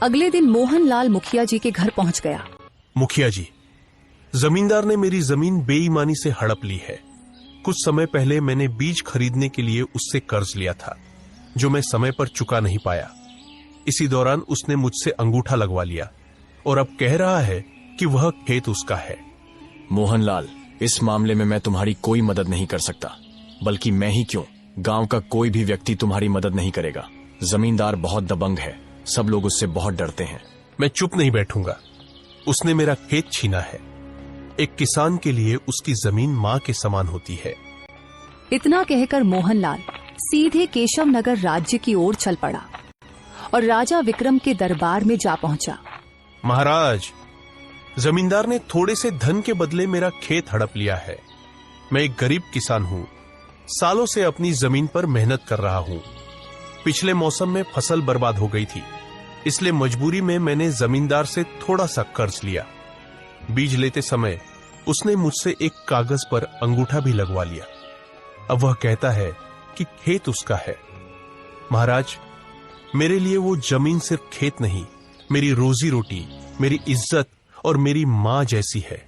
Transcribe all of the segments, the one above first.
अगले दिन मोहनलाल मुखिया जी के घर पहुंच गया। मुखिया जी, जमींदार ने मेरी जमीन बेईमानी से हड़प ली है। कुछ समय पहले मैंने बीज खरीदने के लिए उससे कर्ज लिया था, जो मैं समय पर चुका नहीं पाया। इसी दौरान उसने मुझसे अंगूठा लगवा लिया और अब कह रहा है कि वह खेत उसका है। मोहनलाल, इस मामले में मैं तुम्हारी कोई मदद नहीं कर सकता, बल्कि मैं ही क्यों, गांव का कोई भी व्यक्ति तुम्हारी मदद नहीं करेगा। जमींदार बहुत दबंग है, सब लोग उससे बहुत डरते हैं। मैं चुप नहीं बैठूंगा। उसने मेरा खेत छीना है। एक किसान के लिए उसकी जमीन मां के समान होती है। इतना कहकर मोहनलाल सीधे केशव नगर राज्य की ओर चल पड़ा और राजा विक्रम के दरबार में जा पहुंचा। महाराज, जमींदार ने थोड़े से धन के बदले मेरा खेत हड़प लिया है। मैं एक गरीब किसान हूं, सालों से अपनी जमीन पर मेहनत कर रहा हूं। पिछले मौसम में फसल बर्बाद हो गई थी, इसलिए मजबूरी में मैंने जमींदार से थोड़ा सा कर्ज लिया। बीज लेते समय उसने मुझसे एक कागज पर अंगूठा भी लगवा लिया। अब वह कहता है कि खेत उसका है। महाराज, मेरे लिए वो जमीन सिर्फ खेत नहीं, मेरी रोजी रोटी, मेरी इज्जत और मेरी मां जैसी है।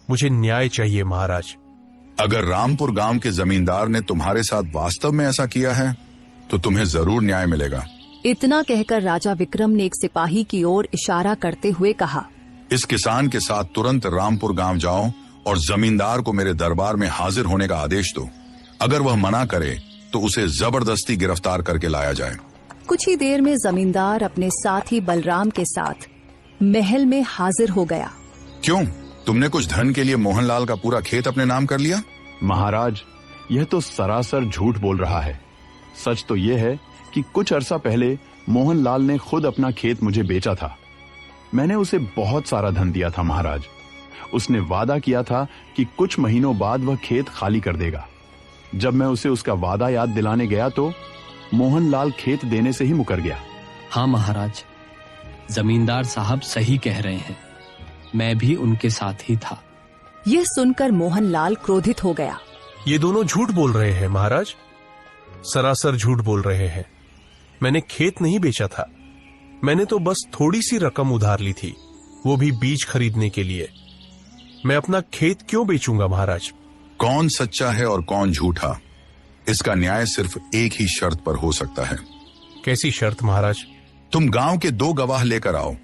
मुझे न्याय चाहिए महाराज। अगर रामपुर गांव के जमींदार ने तुम्हारे साथ वास्तव में ऐसा किया है तो तुम्हें जरूर न्याय मिलेगा। इतना कहकर राजा विक्रम ने एक सिपाही की ओर इशारा करते हुए कहा, इस किसान के साथ तुरंत रामपुर गांव जाओ और जमींदार को मेरे दरबार में हाजिर होने का आदेश दो। अगर वह मना करे तो उसे जबरदस्ती गिरफ्तार करके लाया जाए। कुछ ही देर में जमींदार अपने साथी बलराम के साथ महल में हाजिर हो गया। क्यों, तुमने कुछ धन के लिए मोहनलाल का पूरा खेत अपने नाम कर लिया? महाराज, यह तो सरासर झूठ बोल रहा है। सच तो यह है कि कुछ अरसा पहले मोहनलाल ने खुद अपना खेत मुझे बेचा था। मैंने उसे बहुत सारा धन दिया था महाराज। उसने वादा किया था कि कुछ महीनों बाद वह खेत खाली कर देगा। जब मैं उसे उसका वादा याद दिलाने गया तो मोहनलाल खेत देने से ही मुकर गया। हाँ महाराज, जमींदार साहब सही कह रहे हैं, मैं भी उनके साथ ही था। यह सुनकर मोहनलाल क्रोधित हो गया। ये दोनों झूठ बोल रहे हैं महाराज, सरासर झूठ बोल रहे हैं। मैंने खेत नहीं बेचा था, मैंने तो बस थोड़ी सी रकम उधार ली थी, वो भी बीज खरीदने के लिए। मैं अपना खेत क्यों बेचूंगा महाराज? कौन सच्चा है और कौन झूठा, इसका न्याय सिर्फ एक ही शर्त पर हो सकता है। कैसी शर्त महाराज? तुम गांव के 2 गवाह लेकर आओ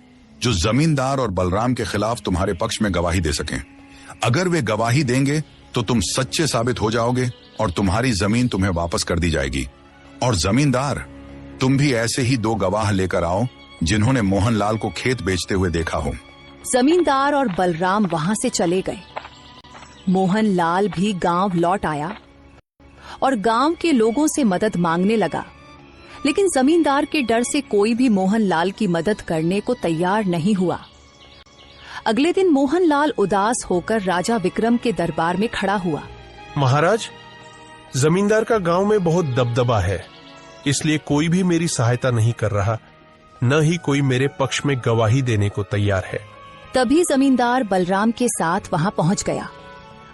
जो जमींदार और बलराम के खिलाफ तुम्हारे पक्ष में गवाही दे सकें। अगर वे गवाही देंगे तो तुम सच्चे साबित हो जाओगे और तुम्हारी जमीन तुम्हें वापस कर दी जाएगी। और जमींदार, तुम भी ऐसे ही 2 गवाह लेकर आओ जिन्होंने मोहनलाल को खेत बेचते हुए देखा हो। जमींदार और बलराम वहां से चले गए। मोहनलाल भी गांव लौट आया और गांव के लोगों से मदद मांगने लगा, लेकिन जमींदार के डर से कोई भी मोहनलाल की मदद करने को तैयार नहीं हुआ। अगले दिन मोहनलाल उदास होकर राजा विक्रम के दरबार में खड़ा हुआ। महाराज, जमींदार का गांव में बहुत दबदबा है, इसलिए कोई भी मेरी सहायता नहीं कर रहा, न ही कोई मेरे पक्ष में गवाही देने को तैयार है। तभी जमींदार बलराम के साथ वहां पहुंच गया।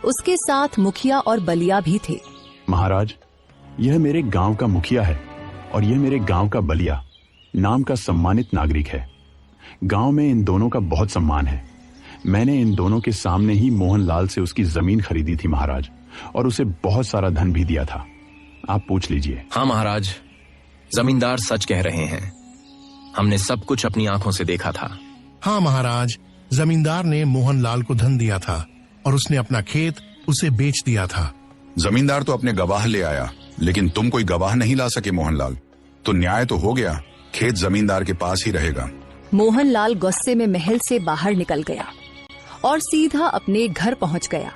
उसके साथ मुखिया और बलिया भी थे। महाराज, यह मेरे गांव का मुखिया है और यह मेरे गांव का बलिया नाम का सम्मानित नागरिक है। गांव में इन दोनों का बहुत सम्मान है। मैंने इन दोनों के सामने ही मोहनलाल से उसकी जमीन खरीदी थी महाराज, और उसे बहुत सारा धन भी दिया था। आप पूछ लीजिए। हाँ महाराज, जमींदार सच कह रहे हैं, हमने सब कुछ अपनी आंखों से देखा था। हाँ महाराज, जमींदार ने मोहनलाल को धन दिया था और उसने अपना खेत उसे बेच दिया था। जमींदार तो अपने गवाह ले आया, लेकिन तुम कोई गवाह नहीं ला सके मोहनलाल, तो न्याय तो हो गया, खेत जमींदार के पास ही रहेगा। मोहनलाल गुस्से में महल से बाहर निकल गया और सीधा अपने घर पहुंच गया।